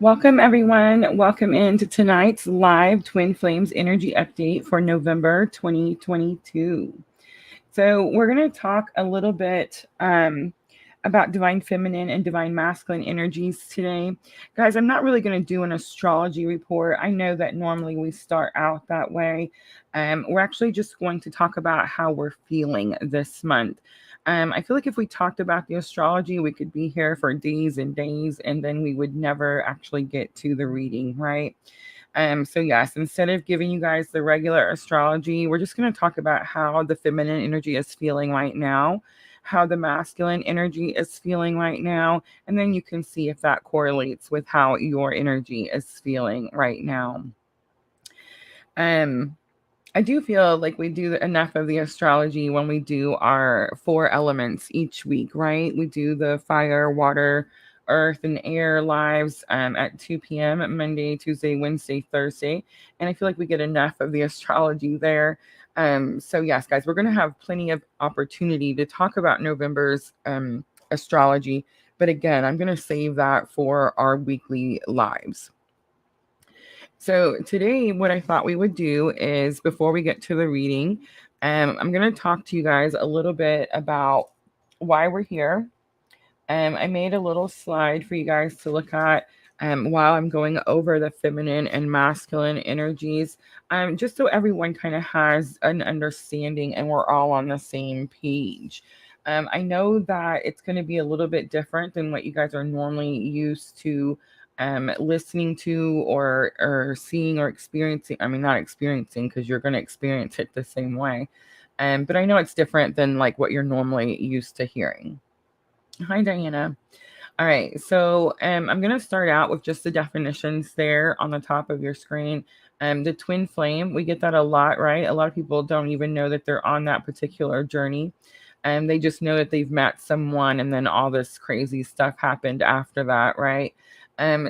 Welcome, everyone. Welcome into tonight's live Twin Flames energy update for November 2022. So, we're going to talk a little bit about divine feminine and divine masculine energies today. Guys, I'm not really going to do an astrology report. I know that normally we start out that way. We're actually just going to talk about how we're feeling this month. I feel like if we talked about the astrology, we could be here for days and days, and then we would never actually get to the reading, right? So yes, instead of giving you guys the regular astrology, we're just going to talk about how the feminine energy is feeling right now, how the masculine energy is feeling right now, and then you can see if that correlates with how your energy is feeling right now. Um, I do feel like we do enough of the astrology when we do our four elements each week, right? We do the fire, water, earth, and air lives at 2 p.m. Monday, Tuesday, Wednesday, Thursday. And I feel like we get enough of the astrology there. So, yes, guys, we're going to have plenty of opportunity to talk about November's astrology. But again, I'm going to save that for our weekly lives. So today, what I thought we would do is before we get to the reading, I'm going to talk to you guys a little bit about why we're here. I made a little slide for you guys to look at while I'm going over the feminine and masculine energies, just so everyone kind of has an understanding and we're all on the same page. I know that it's going to be a little bit different than what you guys are normally used to listening to or seeing or experiencing. I mean, not experiencing because you're going to experience it the same way. But I know it's different than like what you're normally used to hearing. Hi, Diana. All right, so I'm going to start out with just the definitions there on the top of your screen. The twin flame, we get that a lot, right? A lot of people don't even know that they're on that particular journey. And they just know that they've met someone and then all this crazy stuff happened after that, right?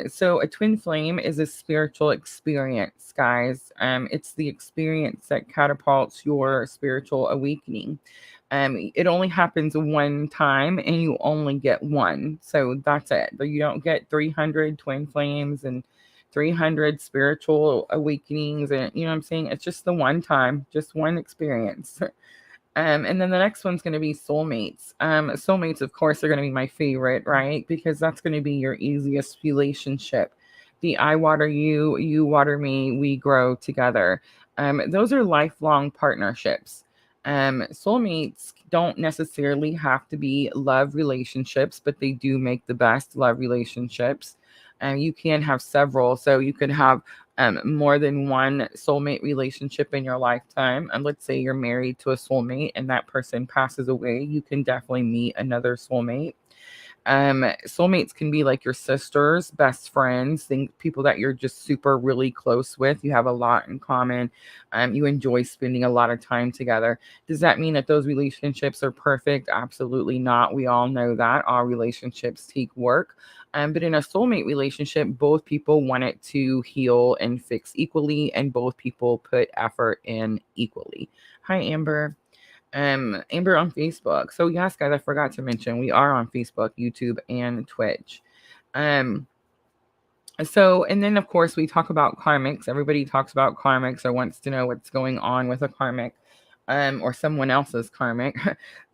So a twin flame is a spiritual experience, guys. It's the experience that catapults your spiritual awakening. It only happens one time and you only get one. So that's it. But you don't get 300 twin flames and 300 spiritual awakenings. And you know what I'm saying? It's just the one time, just one experience. And then the next one's going to be soulmates. Soulmates, of course, are going to be my favorite, right? Because that's going to be your easiest relationship. The I water you, you water me, we grow together. Those are lifelong partnerships. Soulmates don't necessarily have to be love relationships, but they do make the best love relationships. You can have several. So you could have more than one soulmate relationship in your lifetime. And let's say you're married to a soulmate and that person passes away, you can definitely meet another soulmate. Soulmates can be like your sisters, best friends, people that you're just super really close with. You have a lot in common. You enjoy spending a lot of time together. Does that mean that those relationships are perfect? Absolutely not. We all know that all relationships take work. But in a soulmate relationship, both people want it to heal and fix equally, and both people put effort in equally. Hi, Amber. Amber on Facebook. So yes, guys, I forgot to mention we are on Facebook, YouTube, and Twitch. Um, so and then of course we talk about karmics. Everybody talks about karmics or wants to know what's going on with a karmic. Or someone else's karmic.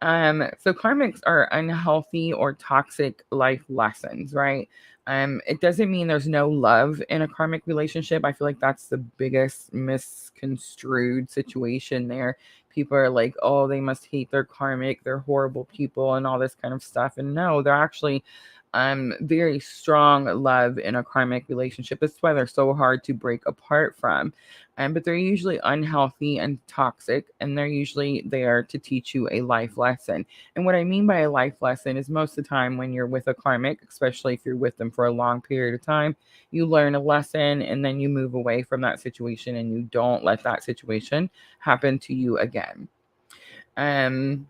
So karmics are unhealthy or toxic life lessons, right? It doesn't mean there's no love in a karmic relationship. I feel like that's the biggest misconstrued situation there. People are like, oh, they must hate their karmic, they're horrible people, and all this kind of stuff. And no, they're actually very strong love in a karmic relationship. That's why they're so hard to break apart from. But they're usually unhealthy and toxic, and they're usually there to teach you a life lesson. And what I mean by a life lesson is most of the time when you're with a karmic, especially if you're with them for a long period of time, you learn a lesson and then you move away from that situation and you don't let that situation happen to you again. Um,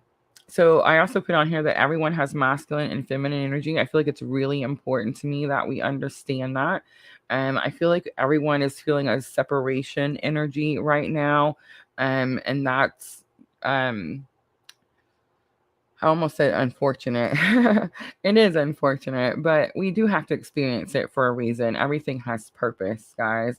so I also put on here that everyone has masculine and feminine energy. I feel like it's really important to me that we understand that. I feel like everyone is feeling a separation energy right now. And that's um I almost said unfortunate. It is unfortunate, but we do have to experience it for a reason. Everything has purpose, guys.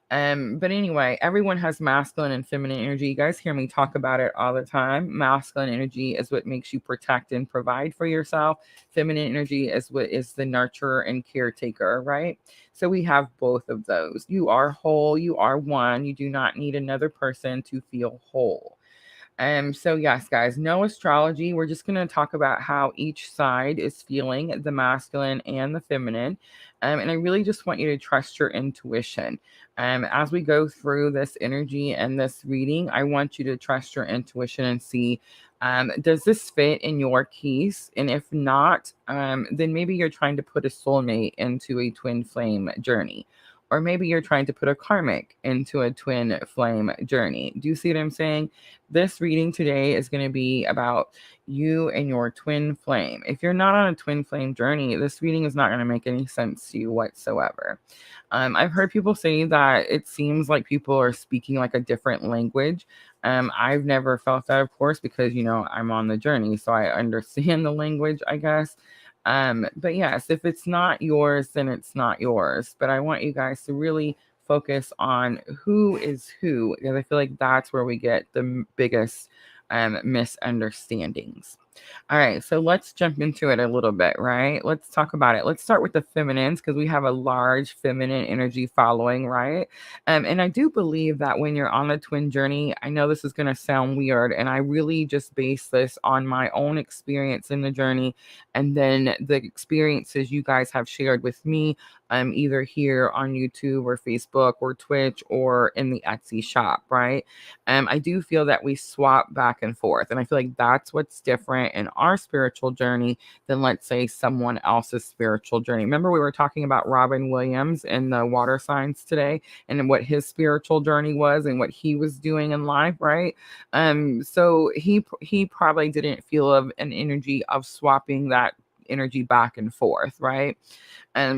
But anyway, everyone has masculine and feminine energy. You guys hear me talk about it all the time. Masculine energy is what makes you protect and provide for yourself. Feminine energy is what is the nurturer and caretaker, right? So we have both of those. You are whole, you are one. You do not need another person to feel whole. So yes, guys, no astrology. We're just going to talk about how each side is feeling, the masculine and the feminine. And I really just want you to trust your intuition. As we go through this energy and this reading, I want you to trust your intuition and see, does this fit in your keys? And if not, then maybe you're trying to put a soulmate into a twin flame journey. Or maybe you're trying to put a karmic into a twin flame journey. Do you see what I'm saying? This reading today is going to be about you and your twin flame. If you're not on a twin flame journey, this reading is not going to make any sense to you whatsoever. I've heard people say that it seems like people are speaking like a different language. I've never felt that, of course, because, I'm on the journey, so I understand the language, I guess. But yes, if it's not yours, then it's not yours. But I want you guys to really focus on who is who, because I feel like that's where we get the biggest misunderstandings. All right, so let's jump into it a little bit, right? Let's talk about it. Let's start with the feminines because we have a large feminine energy following, right? And I do believe that when you're on the twin journey, I know this is going to sound weird, and I really just base this on my own experience in the journey and then the experiences you guys have shared with me, either here on YouTube or Facebook or Twitch or in the Etsy shop, right? I do feel that we swap back and forth. And I feel like that's what's different in our spiritual journey than, let's say, someone else's spiritual journey. Remember, we were talking about Robin Williams in the water signs today and what his spiritual journey was and what he was doing in life, right? So he probably didn't feel of an energy of swapping that energy back and forth, right?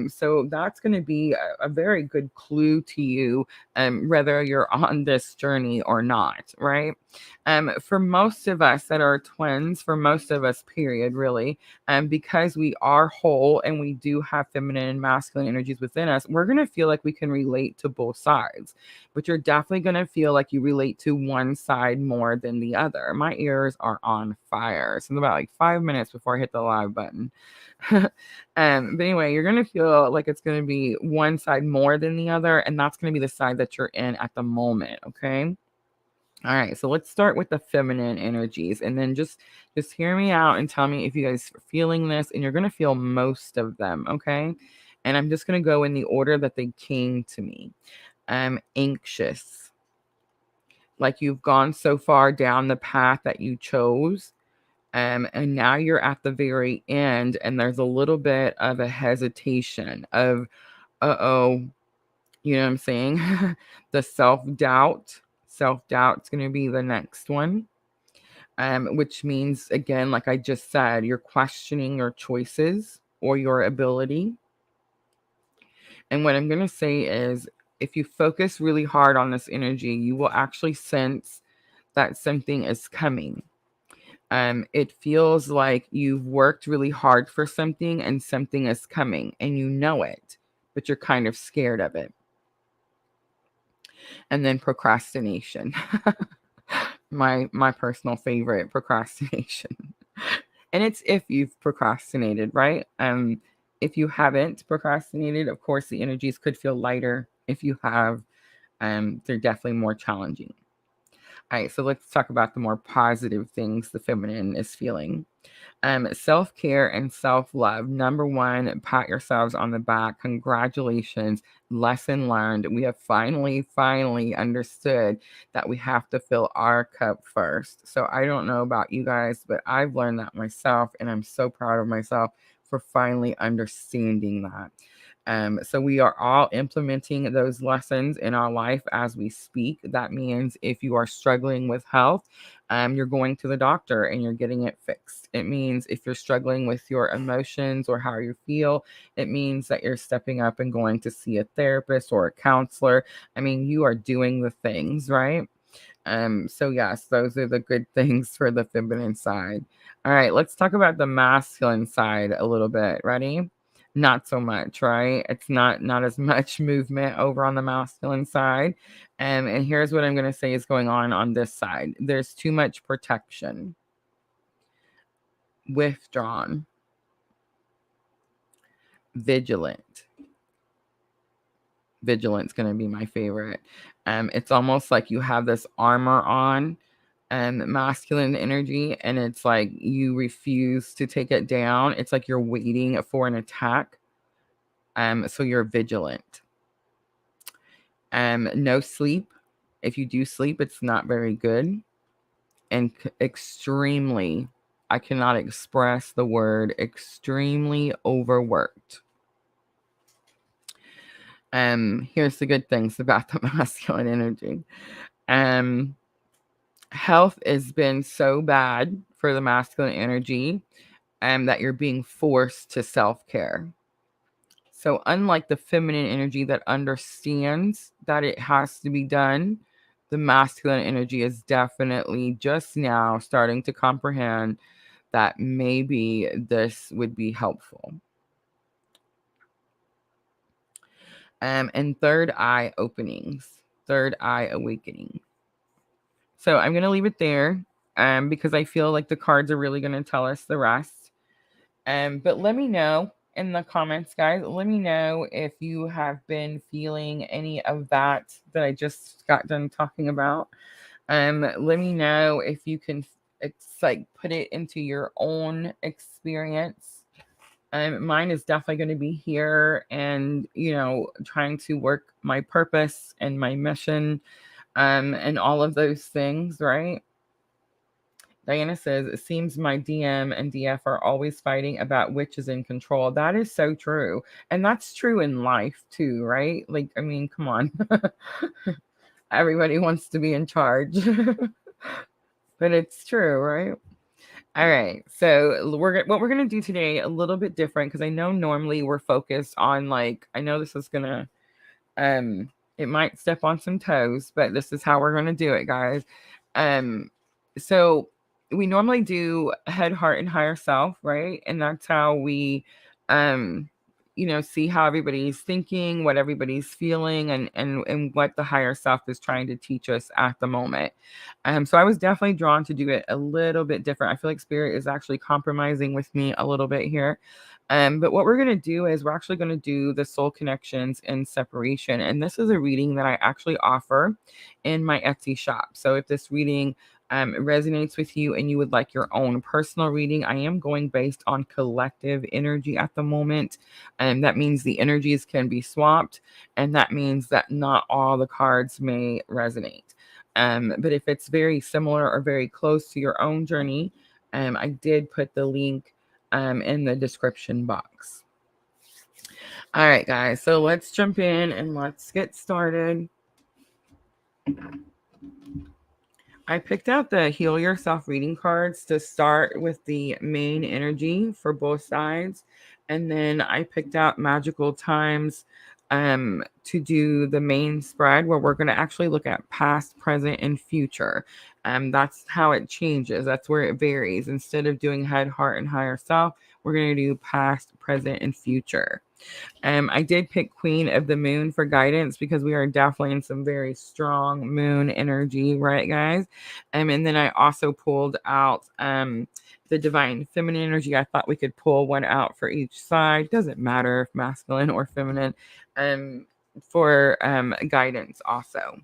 So that's going to be a very good clue to you, whether you're on this journey or not, right? For most of us that are twins, for most of us, period, really, because we are whole and we do have feminine and masculine energies within us, we're going to feel like we can relate to both sides, but you're definitely going to feel like you relate to one side more than the other. My ears are on fire. So, in about like 5 minutes before I hit the live button. But anyway, you're going to feel like it's going to be one side more than the other, and that's going to be the side that you're in at the moment. Okay. All right. So let's start with the feminine energies, and then just hear me out and tell me if you guys are feeling this, and you're going to feel most of them. Okay. And I'm just going to go in the order that they came to me. Anxious, like you've gone so far down the path that you chose. And now you're at the very end, and there's a little bit of a hesitation of, uh-oh, you know what I'm saying? The self-doubt. Self-doubt's going to be the next one, which means, again, like I just said, you're questioning your choices or your ability. And what I'm going to say is, if you focus really hard on this energy, you will actually sense that something is coming. It feels like you've worked really hard for something and something is coming and you know it, but you're kind of scared of it. And then procrastination. my personal favorite, procrastination. And it's if you've procrastinated, right? If you haven't procrastinated, of course the energies could feel lighter. If you have, they're definitely more challenging. All right, so let's talk about the more positive things the feminine is feeling. Self-care and self-love. Number one, pat yourselves on the back. Congratulations. Lesson learned. We have finally understood that we have to fill our cup first. So I don't know about you guys, but I've learned that myself, and I'm so proud of myself for finally understanding that. So we are all implementing those lessons in our life as we speak. That means if you are struggling with health, you're going to the doctor and you're getting it fixed. It means if you're struggling with your emotions or how you feel, it means that you're stepping up and going to see a therapist or a counselor. I mean, you are doing the things, right? So yes, those are the good things for the feminine side. All right, let's talk about the masculine side a little bit. Ready? Not so much, right? It's not as much movement over on the masculine side. And here's what I'm going to say is going on this side. There's too much protection. Withdrawn. Vigilant. Vigilant's going to be my favorite. It's almost like you have this armor on, masculine energy, and it's like you refuse to take it down. It's like you're waiting for an attack. So you're vigilant. No sleep. If you do sleep, it's not very good. And extremely, I cannot express the word extremely overworked. Here's the good things about the masculine energy. Health has been so bad for the masculine energy, that you're being forced to self-care. So unlike the feminine energy that understands that it has to be done, the masculine energy is definitely just now starting to comprehend that maybe this would be helpful. And third eye openings, third eye awakening. So I'm going to leave it there, because I feel like the cards are really going to tell us the rest. But let me know in the comments, guys. Let me know if you have been feeling any of that I just got done talking about. Let me know if you can put it into your own experience. Mine is definitely going to be here and, trying to work my purpose and my mission, and all of those things, right? Diana says, it seems my DM and DF are always fighting about which is in control. That is so true. And that's true in life too, right? Like, I mean, come on. Everybody wants to be in charge. But it's true, right? All right. So what we're gonna do today a little bit different, because I know normally we're focused on, like, I know this is gonna it might step on some toes, but this is how we're gonna do it, guys. So we normally do head, heart, and higher self, right? And that's how we see how everybody's thinking, what everybody's feeling, and what the higher self is trying to teach us at the moment. So I was definitely drawn to do it a little bit different. I feel like spirit is actually compromising with me a little bit here. But what we're going to do is we're actually going to do the soul connections and separation. And this is a reading that I actually offer in my Etsy shop. So if this reading resonates with you and you would like your own personal reading, I am going based on collective energy at the moment. And that means the energies can be swapped. And that means that not all the cards may resonate. But if it's very similar or very close to your own journey, I did put the link in the description box. All right, guys. So let's jump in and let's get started. I picked out the Heal Yourself reading cards to start with the main energy for both sides. And then I picked out Magical Times to do the main spread, where we're going to actually look at past, present, and future. That's how it changes. That's where it varies. Instead of doing head, heart, and higher self, we're going to do past, present, and future. I did pick Queen of the Moon for guidance because we are definitely in some very strong moon energy, right, guys? And then I also pulled out the Divine Feminine energy. I thought we could pull one out for each side. Doesn't matter if masculine or feminine, for guidance also.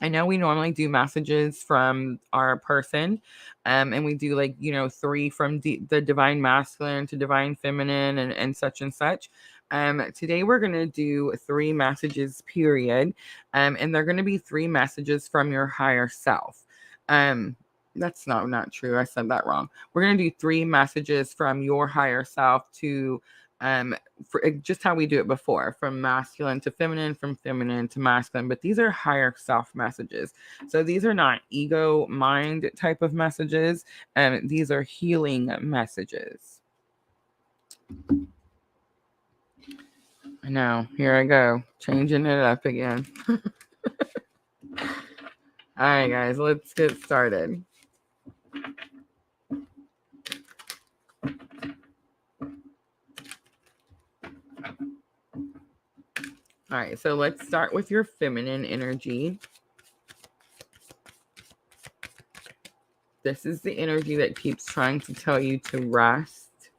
I know we normally do messages from our person, and we do, like, 3 from the divine masculine to divine feminine and such and such. Today we're going to do 3 messages, period. And they're going to be 3 messages from your higher self. That's not true. I said that wrong. We're going to do 3 messages from your higher self to for just how we do it before, from masculine to feminine, from feminine to masculine. But these are higher self messages. So these are not ego mind type of messages. These are healing messages. Now, here I go, changing it up again. All right, guys, let's get started. All right, so let's start with your feminine energy. This is the energy that keeps trying to tell you to rest,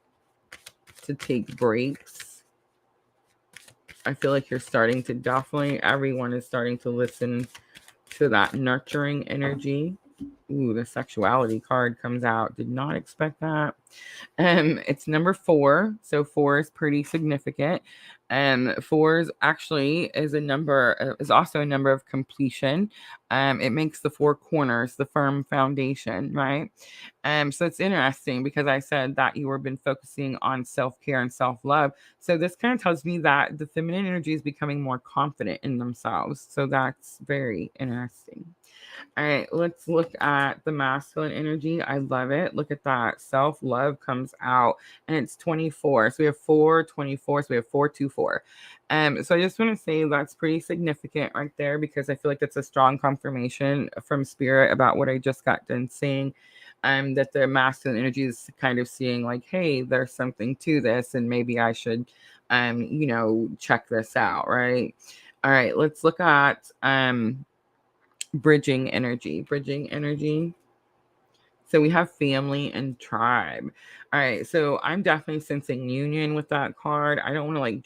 to take breaks. I feel like you're starting to definitely, everyone is starting to listen to that nurturing energy. Ooh, the sexuality card comes out. Did not expect that. It's number 4, so 4 is pretty significant. 4 is actually is also a number of completion. It makes the 4 corners, the firm foundation, right? So it's interesting because I said that you have been focusing on self-care and self-love. So this kind of tells me that the feminine energy is becoming more confident in themselves. So that's very interesting. All right, let's look at the masculine energy. I love it. Look at that. Self-love comes out and it's 24. So we have 4, 24. So we have 4, 2, 4. So I just want to say that's pretty significant right there because I feel like that's a strong confirmation from spirit about what I just got done saying. That the masculine energy is kind of seeing like, hey, there's something to this, and maybe I should check this out, right? All right, let's look at bridging energy. So we have family and tribe. All right, so I'm definitely sensing union with that card. I don't want to like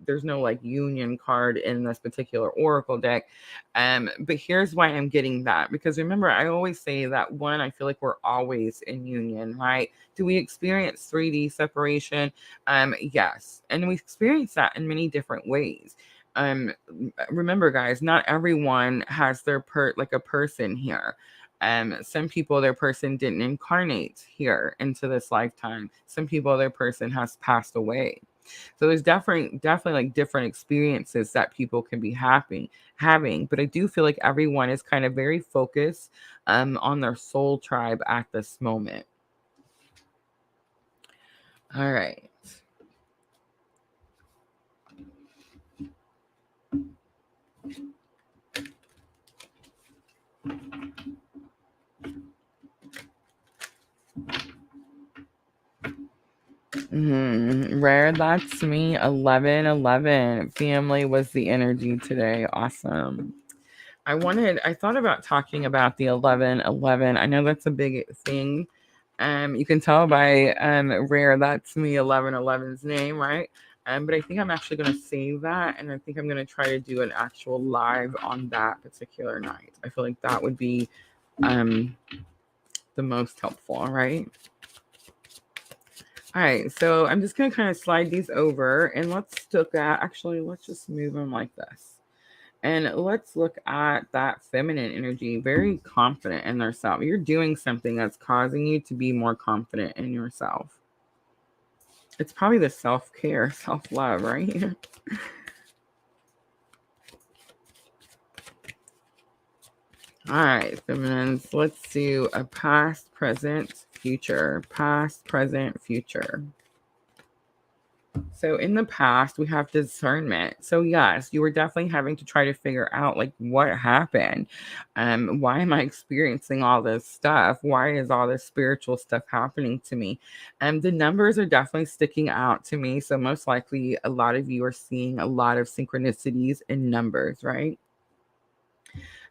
there's no like union card in this particular oracle deck. But here's why I'm getting that, because remember, I always say that one, I feel like we're always in union, right? Do we experience 3D separation? Yes, and we experience that in many different ways. Remember, guys, not everyone has their like a person here. Some people, their person didn't incarnate here into this lifetime. Some people, their person has passed away. So there's definitely like different experiences that people can be having. But I do feel like everyone is kind of very focused on their soul tribe at this moment. All right. Rare, that's me. 1111. Family was the energy today. Awesome. I thought about talking about the 1111. I know that's a big thing. You can tell by Rare, that's me, 1111's name, right? But I think I'm actually going to save that, and I think I'm going to try to do an actual live on that particular night. I feel like that would be the most helpful, right? All right, so I'm just going to kind of slide these over, and let's just move them like this. And let's look at that feminine energy, very confident in themselves. You're doing something that's causing you to be more confident in yourself. It's probably the self-care, self-love, right? All right, feminines, let's do a past, present, future. Past, present, future. So in the past, we have discernment. So yes, you were definitely having to try to figure out like what happened. Why am I experiencing all this stuff? Why is all this spiritual stuff happening to me? The numbers are definitely sticking out to me. So most likely a lot of you are seeing a lot of synchronicities in numbers, right?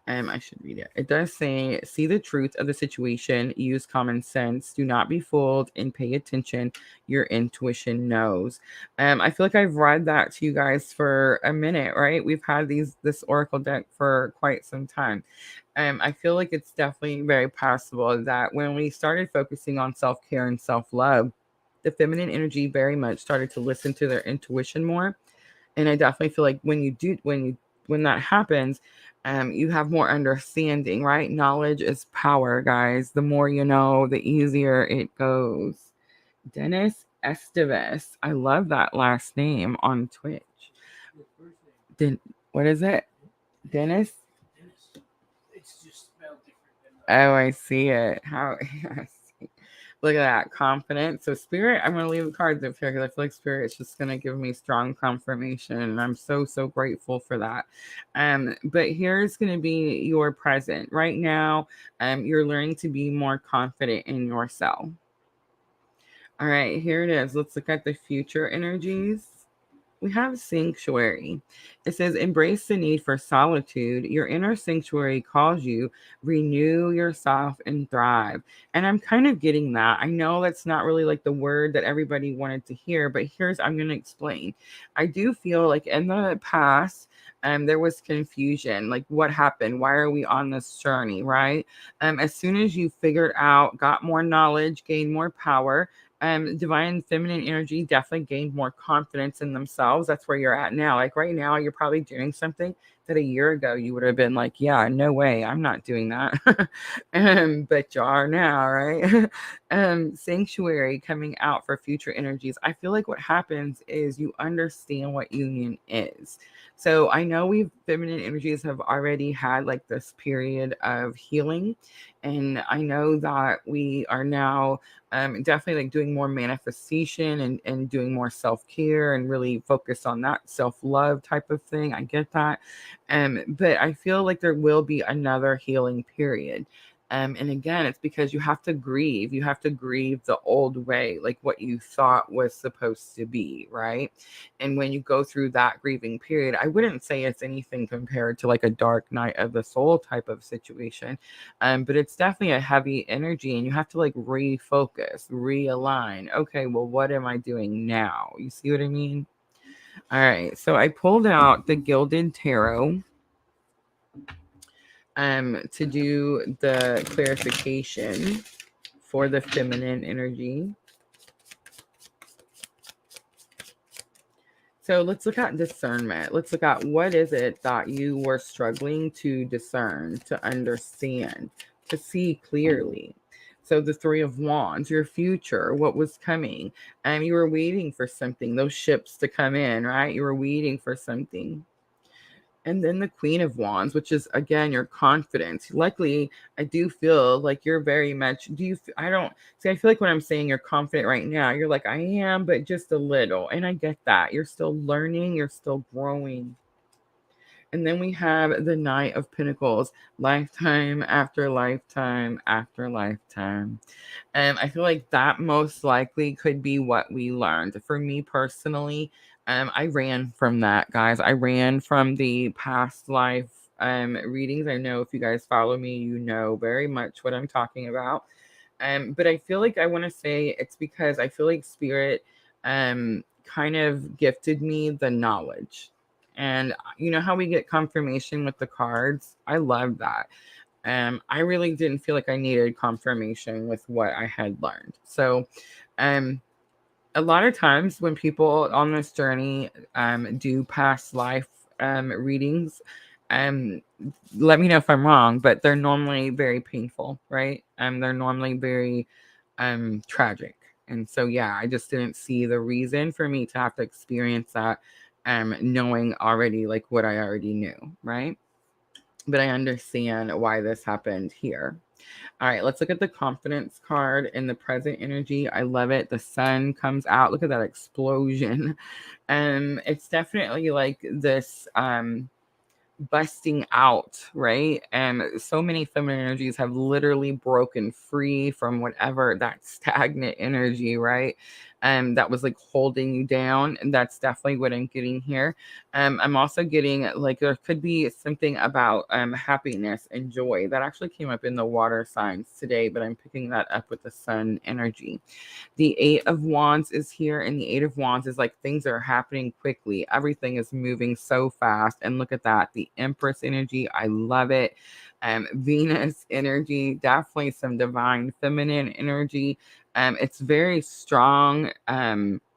I should read it. It does say, see the truth of the situation, use common sense, do not be fooled, and pay attention. Your intuition knows. I feel like I've read that to you guys for a minute, right? We've had this oracle deck for quite some time. I feel like it's definitely very possible that when we started focusing on self-care and self-love, the feminine energy very much started to listen to their intuition more. And I definitely feel like when that happens, you have more understanding, right? Knowledge is power, guys. The more you know, the easier it goes. Dennis Esteves. I love that last name on Twitch. What is it? Dennis? Oh, I see it. How yes. Look at that, confidence. So Spirit, I'm going to leave the cards up here because I feel like Spirit is just going to give me strong confirmation. And I'm so, so grateful for that. But here's going to be your present. Right now, you're learning to be more confident in yourself. All right, here it is. Let's look at the future energies. We have sanctuary. It says, embrace the need for solitude. Your inner sanctuary calls you, renew yourself and thrive. And I'm kind of getting that. I know that's not really like the word that everybody wanted to hear, but I'm going to explain. I do feel like in the past, there was confusion. Like, what happened? Why are we on this journey, right? As soon as you figured out, got more knowledge, gained more power, divine feminine energy definitely gained more confidence in themselves. That's where you're at now. Like right now, you're probably doing something that a year ago you would have been like, yeah, no way, I'm not doing that. But you are now, right? Sanctuary coming out for future energies. I feel like what happens is you understand what union is. So I know we feminine energies have already had like this period of healing. And I know that we are now definitely like doing more manifestation and doing more self-care and really focus on that self-love type of thing. I get that. But I feel like there will be another healing period. And again, it's because you have to grieve. You have to grieve the old way, like what you thought was supposed to be, right? And when you go through that grieving period, I wouldn't say it's anything compared to like a dark night of the soul type of situation. But it's definitely a heavy energy and you have to like refocus, realign. Okay, well, what am I doing now? You see what I mean? All right, so I pulled out the Gilded Tarot to do the clarification for the feminine energy. So let's look at discernment. Let's look at what is it that you were struggling to discern, to understand, to see clearly. So the Three of Wands, your future, what was coming. You were waiting for something, those ships to come in, right? You were waiting for something. And then the Queen of Wands, which is again your confidence. Luckily, I do feel like you're very much. I don't see. I feel like when I'm saying you're confident right now, you're like I am, but just a little. And I get that. You're still learning. You're still growing. And then we have the Knight of Pentacles, lifetime after lifetime after lifetime. And I feel like that most likely could be what we learned. For me personally, I ran from that, guys. I ran from the past life readings. I know if you guys follow me, you know very much what I'm talking about. But I feel like I want to say it's because I feel like Spirit kind of gifted me the knowledge. And you know how we get confirmation with the cards? I love that. I really didn't feel like I needed confirmation with what I had learned. So, a lot of times when people on this journey do past life readings, um, let me know if I'm wrong, but they're normally very painful, right? They're normally very tragic. And so, yeah, I just didn't see the reason for me to have to experience that, knowing already like what I already knew, right? But I understand why this happened here. All right, let's look at the confidence card in the present energy. I love it. The sun comes out. Look at that explosion. It's definitely like this busting out, right? And so many feminine energies have literally broken free from whatever that stagnant energy, right? That was like holding you down. And that's definitely what I'm getting here. I'm also getting like there could be something about happiness and joy that actually came up in the water signs today, but I'm picking that up with the sun energy. The Eight of Wands is here, and the Eight of Wands is like things are happening quickly. Everything is moving so fast. And look at that. The Empress energy. I love it. Venus energy, definitely some divine feminine energy. It's very strong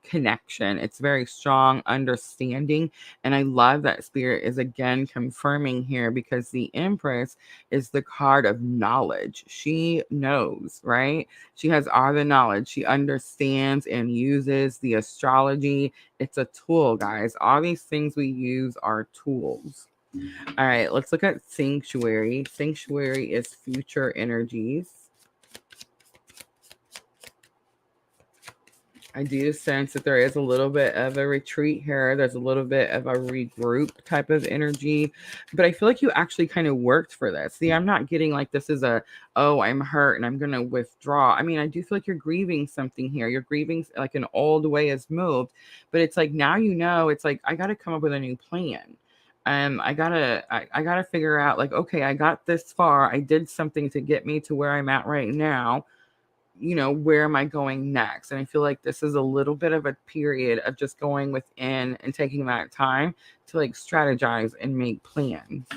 connection. It's very strong understanding. And I love that Spirit is again confirming here because the Empress is the card of knowledge. She knows, right? She has all the knowledge. She understands and uses the astrology. It's a tool, guys. All these things we use are tools. All right, let's look at sanctuary. Sanctuary is future energies. I do sense that there is a little bit of a retreat here. There's a little bit of a regroup type of energy, but I feel like you actually kind of worked for this. See, I'm not getting like this is a, oh, I'm hurt and I'm going to withdraw. I mean, I do feel like you're grieving something here. You're grieving like an old way has moved, but it's like now you know, it's like I got to come up with a new plan. I gotta figure out like, okay, I got this far. I did something to get me to where I'm at right now. Where am I going next? And I feel like this is a little bit of a period of just going within and taking that time to like strategize and make plans.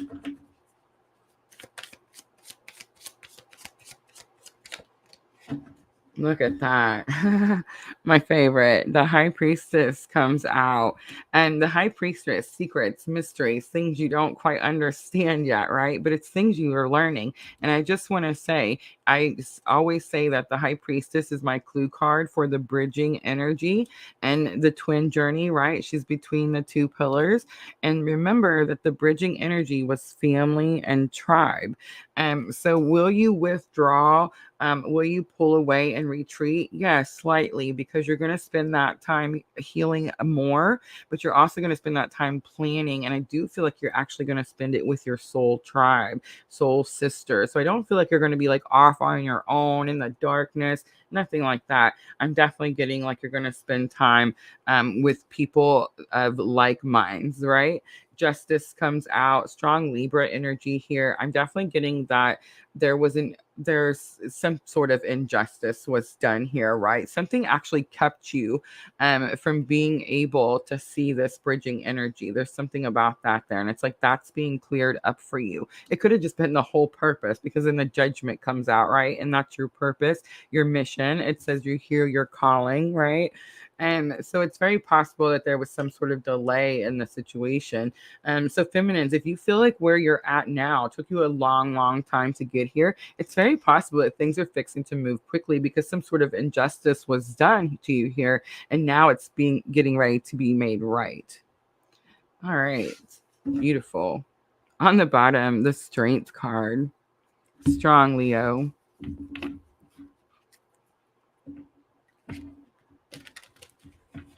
Look at that. My favorite. The high priestess comes out. And the high priestess, secrets, mysteries, things you don't quite understand yet, right? But it's things you are learning. And I just want to say, I always say that the high priestess is my clue card for the bridging energy and the twin journey, right? She's between the two pillars. And remember that the bridging energy was family and tribe. So will you withdraw? Will you pull away and retreat? Yes, slightly, because you're going to spend that time healing more, but you're also going to spend that time planning. And I do feel like you're actually going to spend it with your soul tribe, soul sister. So I don't feel like you're going to be like off on your own in the darkness, nothing like that. I'm definitely getting like you're going to spend time with people of like minds, right? Justice comes out, strong Libra energy here. I'm definitely getting that there's some sort of injustice was done here, right? Something actually kept you from being able to see this bridging energy. There's something about that there. And it's like that's being cleared up for you. It could have just been the whole purpose because then the judgment comes out, right? And that's your purpose, your mission. It says you hear your calling, right? And so it's very possible that there was some sort of delay in the situation. So feminines, if you feel like where you're at now took you a long, long time to get here, it's very possible that things are fixing to move quickly because some sort of injustice was done to you here, and now it's getting ready to be made right. All right, beautiful. On the bottom, the Strength card, strong Leo.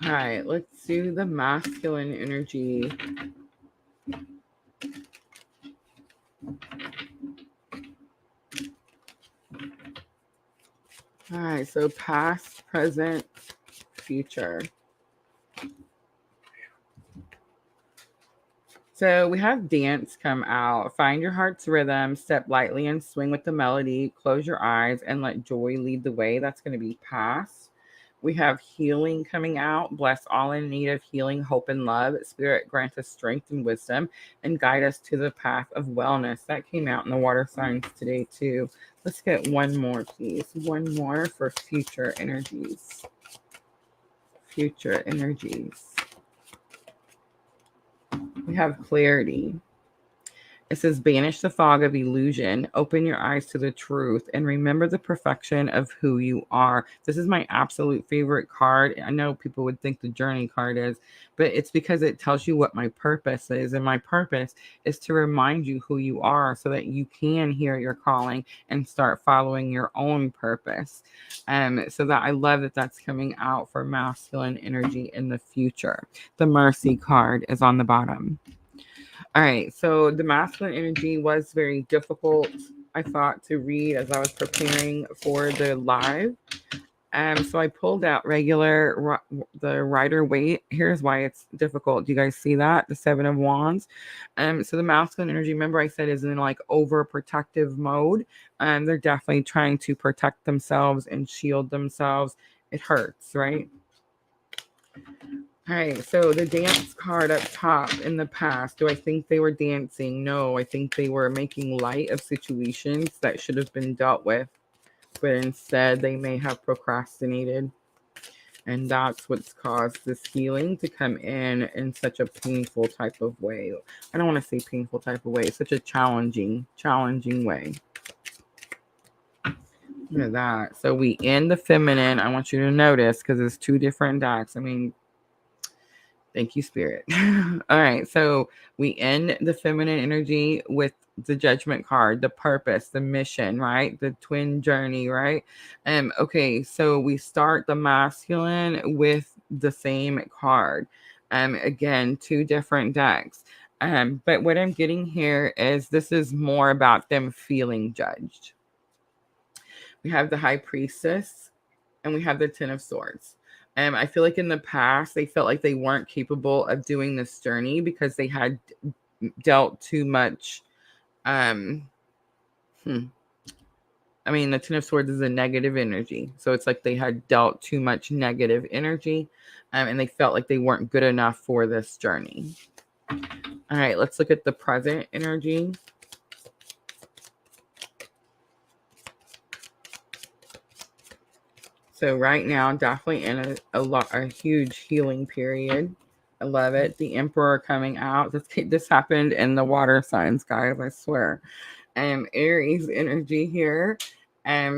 All right, let's do the masculine energy. All right, so past, present, future. So we have dance come out. Find your heart's rhythm, step lightly and swing with the melody. Close your eyes and let joy lead the way. That's going to be past. We have healing coming out. Bless all in need of healing, hope, and love. Spirit, grant us strength and wisdom and guide us to the path of wellness. That came out in the water signs today, too. Let's get one more, please. One more for future energies. Future energies. We have clarity. It says, banish the fog of illusion, open your eyes to the truth, and remember the perfection of who you are. This is my absolute favorite card. I know people would think the journey card is, but it's because it tells you what my purpose is. And my purpose is to remind you who you are so that you can hear your calling and start following your own purpose. So that I love that that's coming out for masculine energy in the future. The Mercy card is on the bottom. All right, so the masculine energy was very difficult, I thought, to read as I was preparing for the live. So I pulled out regular, the Rider Waite. Here's why it's difficult. Do you guys see that? The Seven of Wands. So the masculine energy, remember I said, is in like overprotective mode. They're definitely trying to protect themselves and shield themselves. It hurts, right? All right, so the dance card up top in the past, do I think they were dancing? No, I think they were making light of situations that should have been dealt with, but instead they may have procrastinated. And that's what's caused this healing to come in such a painful type of way. I don't want to say painful type of way, it's such a challenging way. Look at that. So we end the feminine. I want you to notice because it's two different decks. I mean, Thank you, Spirit. All right. So we end the feminine energy with the judgment card, the purpose, the mission, right? The twin journey, right? Okay, so we start the masculine with the same card. Again, two different decks. But what I'm getting here is this is more about them feeling judged. We have the high priestess and we have the Ten of Swords. I feel like in the past, they felt like they weren't capable of doing this journey because they had dealt too much. Um, I mean, the Ten of Swords is a negative energy. So it's like they had dealt too much negative energy and they felt like they weren't good enough for this journey. All right, let's look at the present energy. So right now, definitely in a huge healing period. I love it. The Emperor coming out. This happened in the water signs, guys. I swear. Aries energy here.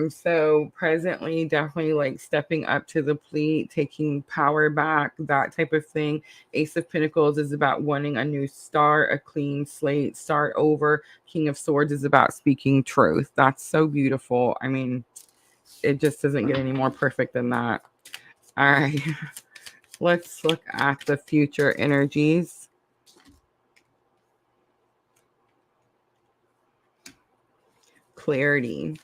So presently, definitely like stepping up to the plate, taking power back, that type of thing. Ace of Pentacles is about wanting a new start, a clean slate, start over. King of Swords is about speaking truth. That's so beautiful. I mean, it just doesn't get any more perfect than that. All right. Let's look at the future energies. Clarity.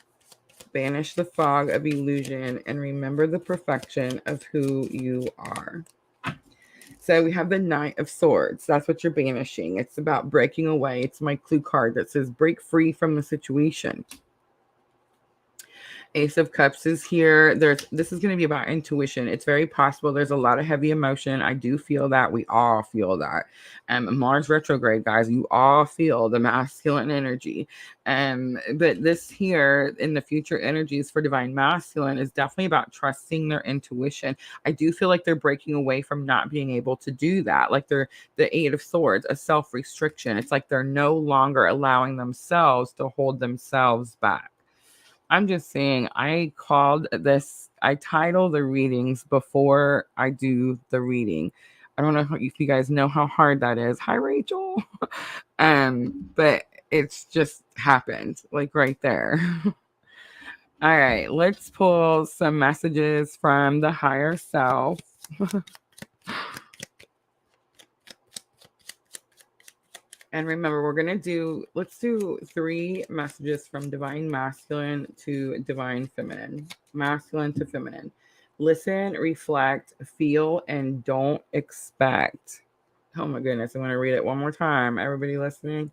Banish the fog of illusion and remember the perfection of who you are. So we have the Knight of Swords. That's what you're banishing. It's about breaking away. It's my clue card that says break free from the situation. Ace of Cups is here. This is going to be about intuition. It's very possible there's a lot of heavy emotion. I do feel that. We all feel that. Mars retrograde, guys, you all feel the masculine energy. But this here in the future energies for divine masculine is definitely about trusting their intuition. I do feel like they're breaking away from not being able to do that. Like they're the Eight of Swords, a self-restriction. It's like they're no longer allowing themselves to hold themselves back. I'm just saying, I title the readings before I do the reading. I don't know if you guys know how hard that is. Hi, Rachel. But it's just happened, like right there. All right, let's pull some messages from the higher self. And remember, let's do 3 messages from divine masculine to divine feminine, masculine to feminine. Listen, reflect, feel, and don't expect. Oh my goodness, I'm going to read it one more time. Everybody listening?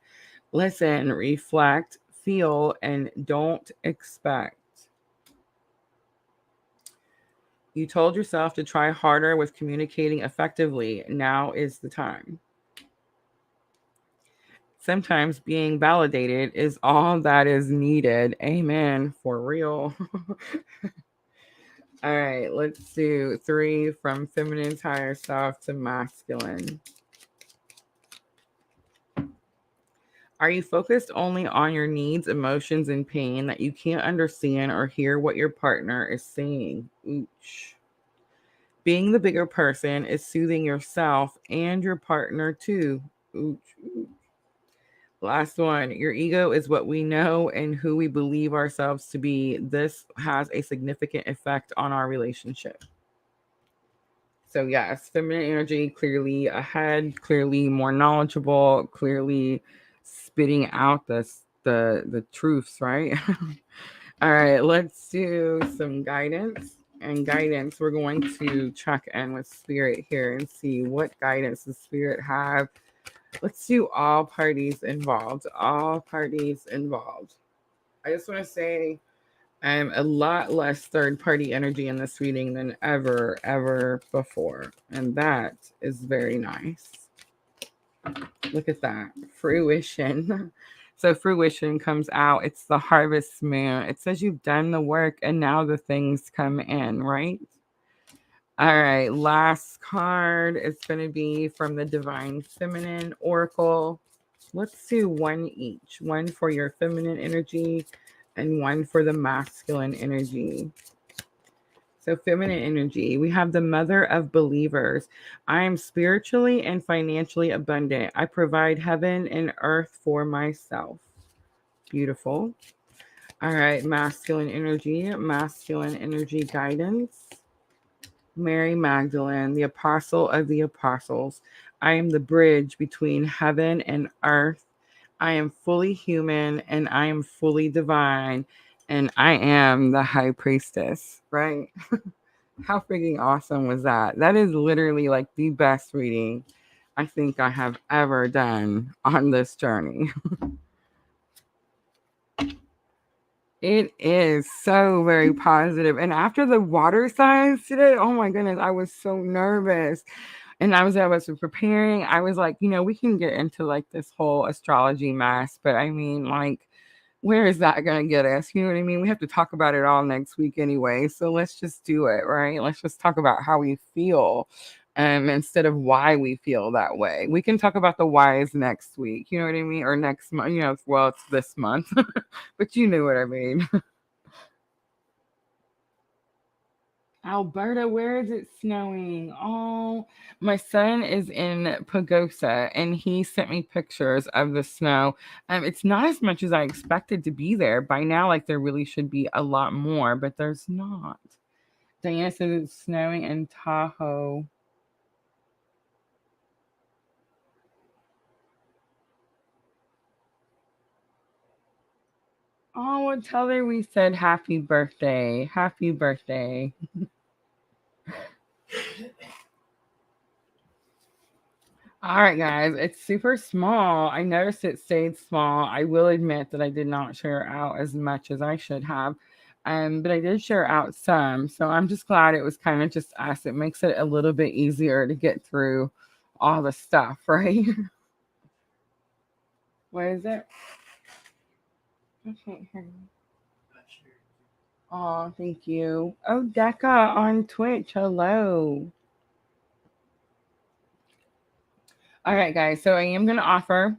Listen, reflect, feel, and don't expect. You told yourself to try harder with communicating effectively. Now is the time. Sometimes being validated is all that is needed. Amen. For real. All right, let's do 3 from feminine higher self to masculine. Are you focused only on your needs, emotions, and pain that you can't understand or hear what your partner is saying? Ooch. Being the bigger person is soothing yourself and your partner too. Ooch. Last one. Your ego is what we know and who we believe ourselves to be. This has a significant effect on our relationship. So yes, feminine energy clearly ahead, clearly more knowledgeable, clearly spitting out the truths, right? All right, let's do some guidance. And guidance, we're going to check in with spirit here and see what guidance the spirit have. Let's do all parties involved. All parties involved. I just want to say I'm a lot less third-party energy in this reading than ever before. And that is very nice. Look at that. Fruition. So fruition comes out. It's the harvest moon. It says you've done the work and now the things come in, right? All right, last card is going to be from the Divine Feminine Oracle. Let's do 1 each. 1 for your feminine energy and 1 for the masculine energy. So, feminine energy, we have the mother of believers. I am spiritually and financially abundant. I provide heaven and earth for myself. Beautiful. All right, masculine energy guidance. Mary Magdalene, the apostle of the apostles. I am the bridge between heaven and earth. I am fully human and I am fully divine. And I am the high priestess, right? How freaking awesome was that? That is literally like the best reading I think I have ever done on this journey. It is so very positive. And after the water signs today, oh my goodness, I was so nervous. And I was preparing. I was like, we can get into like this whole astrology mess, but I mean, like, where is that going to get us? You know what I mean? We have to talk about it all next week anyway. So let's just do it, right? Let's just talk about how we feel instead of why we feel that way. We can talk about the whys next week. You know what I mean? Or next month. Well, it's this month, but you knew what I mean. Alberta, where is it snowing? Oh, my son is in Pagosa and he sent me pictures of the snow. It's not as much as I expected to be there. By now, like there really should be a lot more, but there's not. Diana says it's snowing in Tahoe. Oh, well, tell her we said happy birthday. Happy birthday. All right, guys, it's super small. I noticed it stayed small. I will admit that I did not share out as much as I should have, but I did share out some. So I'm just glad it was kind of just us. It makes it a little bit easier to get through all the stuff, right? What is it? I can't hear you. Oh, thank you. Oh, Decca on Twitch. Hello. All right, guys. So I am going to offer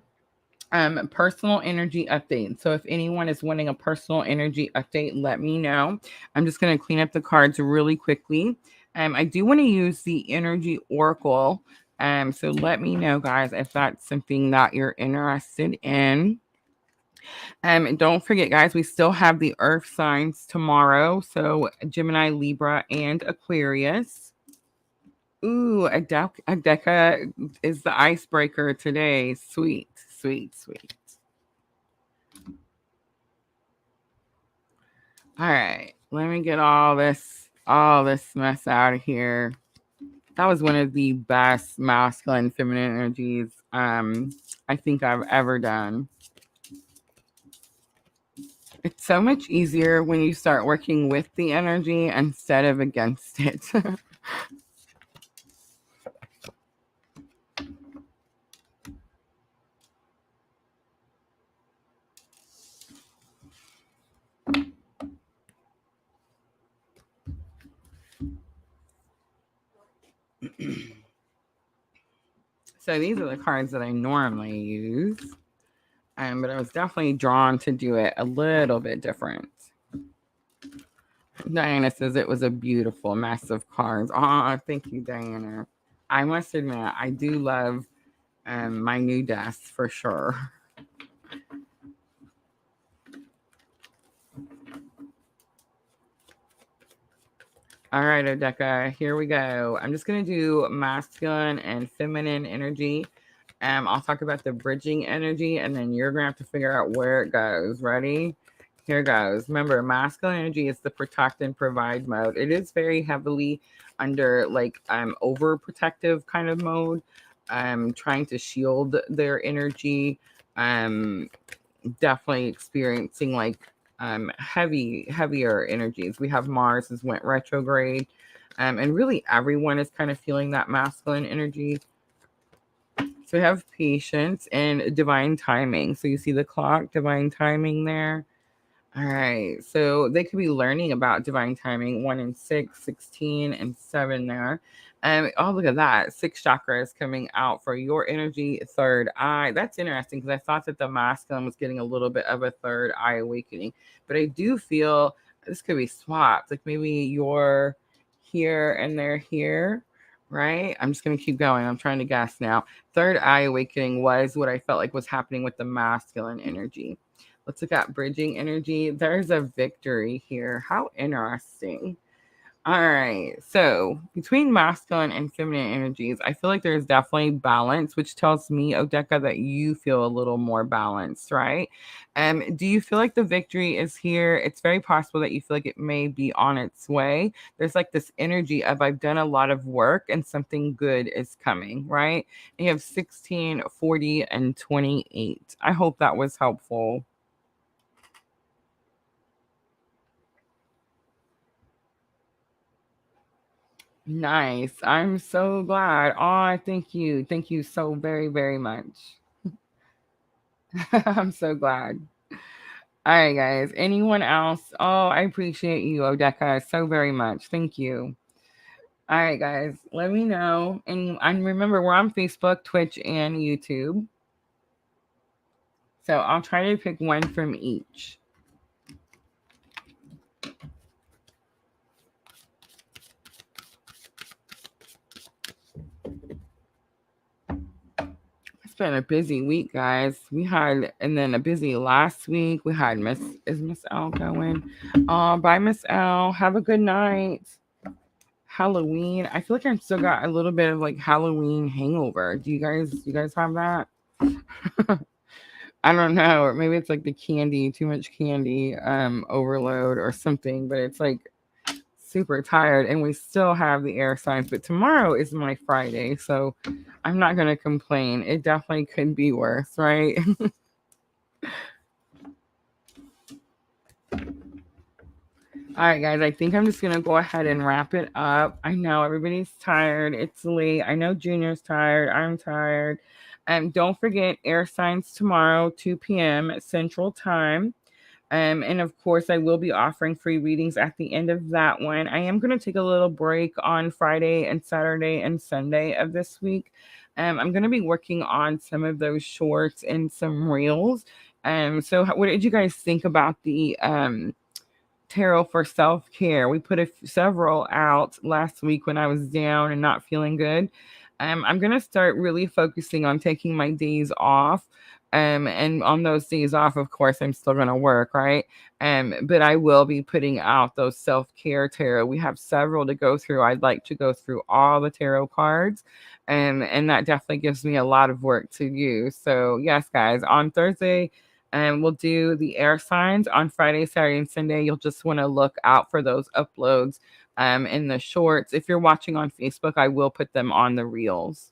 personal energy update. So if anyone is wanting a personal energy update, let me know. I'm just going to clean up the cards really quickly. I do want to use the energy oracle. So let me know, guys, if that's something that you're interested in. And don't forget, guys, we still have the earth signs tomorrow. So Gemini, Libra, and Aquarius. Ooh, Adeka is the icebreaker today. Sweet, sweet, sweet. All right, let me get all this mess out of here. That was one of the best masculine feminine energies I think I've ever done. It's so much easier when you start working with the energy instead of against it. So these are the cards that I normally use. But I was definitely drawn to do it a little bit different. Diana says it was a beautiful mess of cards. Oh, thank you, Diana. I must admit, I do love my new desk for sure. All right, Odeka, here we go. I'm just going to do masculine and feminine energy. I'll talk about the bridging energy, and then you're going to have to figure out where it goes. Ready? Here goes. Remember, masculine energy is the protect and provide mode. It is very heavily under like overprotective kind of mode. Trying to shield their energy. Definitely experiencing like heavier energies. We have Mars has went retrograde. And really everyone is kind of feeling that masculine energy. So we have patience and divine timing. So you see the clock, divine timing there. All right. So they could be learning about divine timing 1 and 6, 16, and 7 there. Oh, look at that. 6 chakras coming out for your energy, third eye. That's interesting because I thought that the masculine was getting a little bit of a third eye awakening. But I do feel this could be swapped. Like maybe your here and they're here, right? I'm just going to keep going. I'm trying to guess now. Third eye awakening was what I felt like was happening with the masculine energy. Let's look at bridging energy. There's a victory here. How interesting. All right. So between masculine and feminine energies, I feel like there's definitely balance, which tells me, Odeka, that you feel a little more balanced, right? Do you feel like the victory is here? It's very possible that you feel like it may be on its way. There's like this energy of I've done a lot of work and something good is coming, right? And you have 16, 40, and 28. I hope that was helpful. Nice. I'm so glad. Oh, thank you. Thank you so very, very much. I'm so glad. All right, guys. Anyone else? Oh, I appreciate you, Odeka, so very much. Thank you. All right, guys. Let me know. And remember, we're on Facebook, Twitch, and YouTube. So I'll try to pick one from each. It's been a busy week, guys. We had, and then a busy last week. We had Miss L going? Bye, Miss L. Have a good night. Halloween. I feel like I still got a little bit of like Halloween hangover. Do you guys have that? I don't know, or maybe it's like the candy, too much candy, overload or something, but it's like super tired and we still have the air signs, but tomorrow is my Friday, so I'm not gonna complain. It definitely could be worse, right? All right, guys, I think I'm just going to go ahead and wrap it up. I know everybody's tired. It's late. I know Junior's tired. I'm tired. Don't forget air signs tomorrow, 2 p.m. Central Time. And of course, I will be offering free readings at the end of that one. I am going to take a little break on Friday and Saturday and Sunday of this week. I'm going to be working on some of those shorts and some reels. So, what did you guys think about the tarot for self care? We put several out last week when I was down and not feeling good. I'm going to start really focusing on taking my days off. And on those days off, of course, I'm still going to work, right? But I will be putting out those self care tarot. We have several to go through. I'd like to go through all the tarot cards. And that definitely gives me a lot of work to do. So, yes, guys, on Thursday, and we'll do the air signs on Friday, Saturday, and Sunday. You'll just want to look out for those uploads in the shorts. If you're watching on Facebook, I will put them on the reels.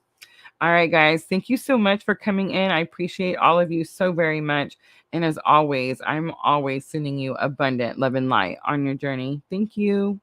All right, guys. Thank you so much for coming in. I appreciate all of you so very much. And as always, I'm always sending you abundant love and light on your journey. Thank you.